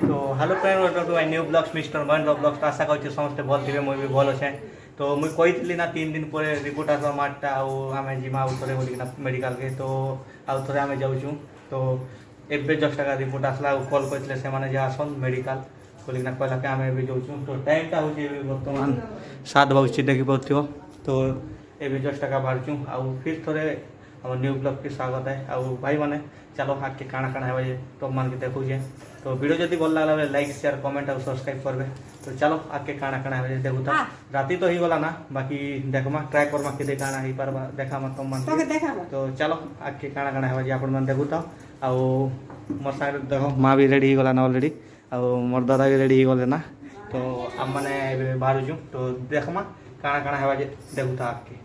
तो hello friend welcome to my new blogs mister Mahendra blogs. तो आशा करुच्छे समस्ते भल थे मुझे भी भल अच्छे। तो मुझे कही ना 3 दिन पर रिपोर्ट आस मार्टा आम जीमा आउ थे बोलिकिना मेडिकल के। तो आउ थे आम जाऊँ तो एवं जस्ट टाका रिपोर्ट आसला कल करते से आसन मेडिकल बोलिकिना कहला कि आम ए जाऊँ। तो टाइमटा हूँ बर्तमान 7 बजे देखी पाओ। तो एवं जस्ट टाका बाहर आउ फिर थे आम न्यू ब्लॉग के स्वागत है। आउ भाई मैंने चलो आगे काଣା काଣା है तुम मान के देखुचे। तो वीडियो जब भल लगा बेले लाइक शेयर कमेंट और सब्सक्राइब करबे। तो चलो आगे काଣା काଣା है देखू था राति तो ही गला ना बाकी देखमा ट्राए करमा के काଣା ही पारबा देखामा तुम मान तो चलो आगे काଣା काଣା है आपण मान देखू था। आउ मोर साइड देखो माँ भी रेडी गला ना ऑलरेडी आउ मोर दादा भी रेडी गले ना। तो आम मैंने बाहर छूँ तो देखमा काଣା काଣା है देखू था आगे।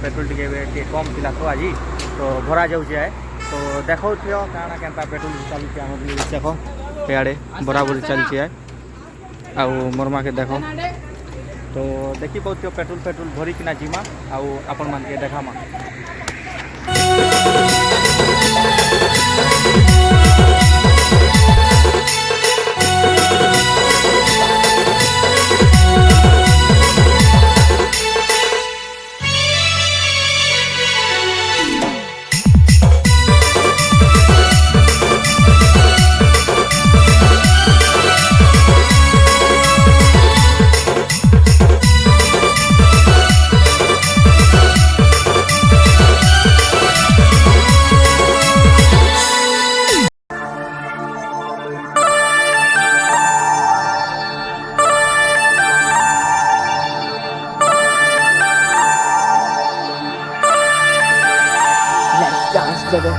पेट्रोल टे कम थी तो आज तो भरा जाए। तो देखो क्या क्या पेट्रोल चलुचे आम देख इे बराबर चलती है आउ मोरमा के देख। तो देखी पाओ पेट्रोल पेट्रोल भरिकिना जीमा आउ आपण मान के देखामा। Dance brother.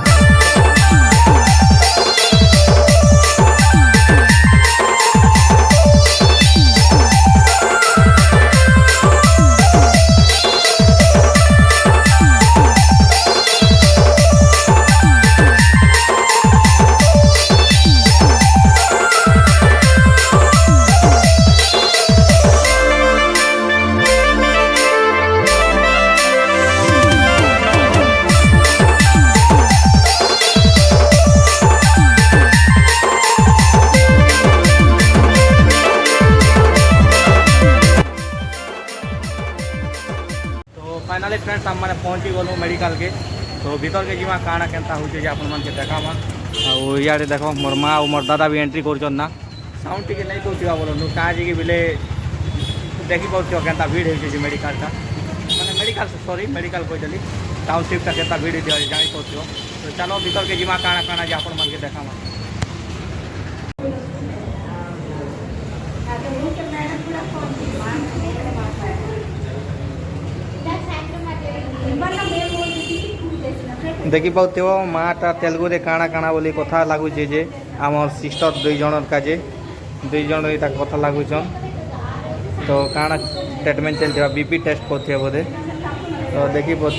फाइनाली फ्रेंड्स आम मैंने पहुँची गलु मेडिकल के। तो भीतर के जीमा काଣା केनता होचे आपण मन के देखामा। आउ इयाडे देखो मोर माँ और मोर दादा भी एंट्री कर ना साउंड टी नहीं कौन बोलो कहाँ जी बोले देखी पाओ केनता भीड़ हो मेडिकल मैंने मेडिकल सॉरी मेडिकल कही टाउनशिप केनता भीड़ जानी पाओ। तो चलो भीतर के जीमा काଣା काଣା आपण मन के देखामा। देखी पाओ माटा तेलुगु रे काଣା काଣା बोली कथा लगुचे जे आम सिस्टर 2 जन का जे 2 जन कथा लगुचन। तो काଣା ट्रीटमेंट चलती बीपी टेस्ट करते बोधे। तो देखी पाओ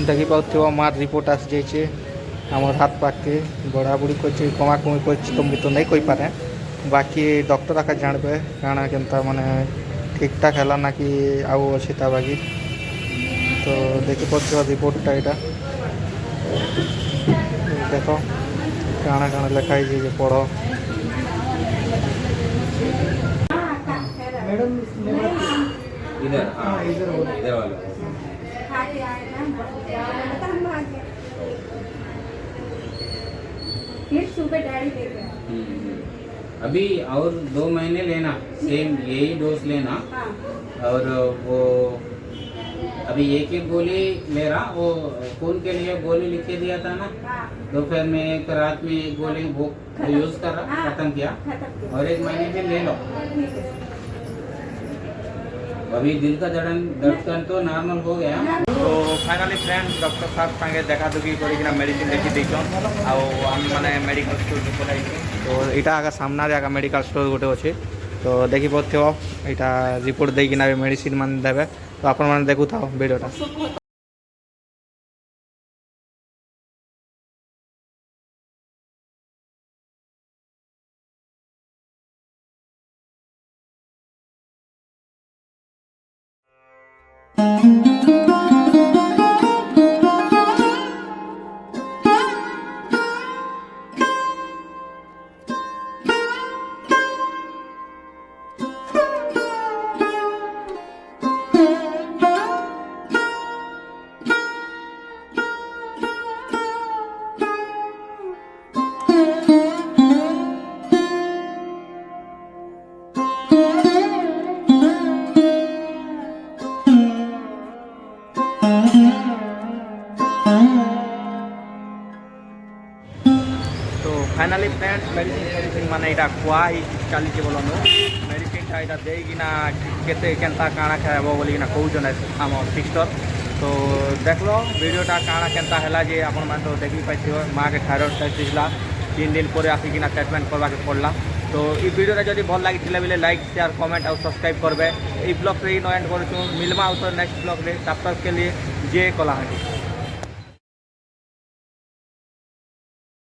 देखी पाओ मार रिपोर्ट आसी जाइए आम हाथ पाखे बड़ा बुड़ी कर कमा कमी कर तो मुझे तो नहीं कही पारे बाकी डॉक्टर आका जानबे काଣା केनता माने ठीक ठाक है ना कि आउ अच्छी ता बाकी तो देखी पाओ रिपोर्टटा यहाँ देख काଣା काଣା लिखाई जे पढ़ इधर हाँ इधर वाला फिर सुबह डैडी देते अभी और 2 महीने लेना सेम यही डोज लेना और वो अभी एक एक गोली ले रहा वो खून के लिए गोली लिख के दिया था ना दोपहर में एक रात में एक गोली वो यूज कर रहा खत्म किया और 1 महीने में ले लो अभी दिल का धड़कन तो नॉर्मल हो गया। तो फाइनाली फ्रेंड्स डॉक्टर साहब संगे देखा दुखी कर मेडिसिन देखी देछन आम माने मेडिकल स्टोर को पलाई तो इटा आगा सामना रे आगा मेडिकल स्टोर गोटे अछि तो देखि पथियो इटा रिपोर्ट देई किना मेडिसिन मान देबे तो आपण माने देखु थाओ वीडियोटा। तो फाइनाली फ्रेंड्स मेडिसिन माने इटा खुआ ही चली बोलो मेडिसिन टा इटा देना केते केनता काଣା खाइबो बोली कहून आम सिस्टर तो देख लो वीडियोटा काଣା केनता है जे आपण मान तो देखी पाइथियो माँ के थायराइड टेस्ट दिला 3 दिन पर आसिकिना ट्रीटमेंट करवा के पड़ला तो ये वीडियोटा जब भल लगी बोले लाइक शेयर कमेंट और सब्सक्राइब करबे। ब्लॉग रे नो एंड करूँ मिलमा नेक्स्ट ब्लॉग रे तब तक के लिए जय कलाहांडी।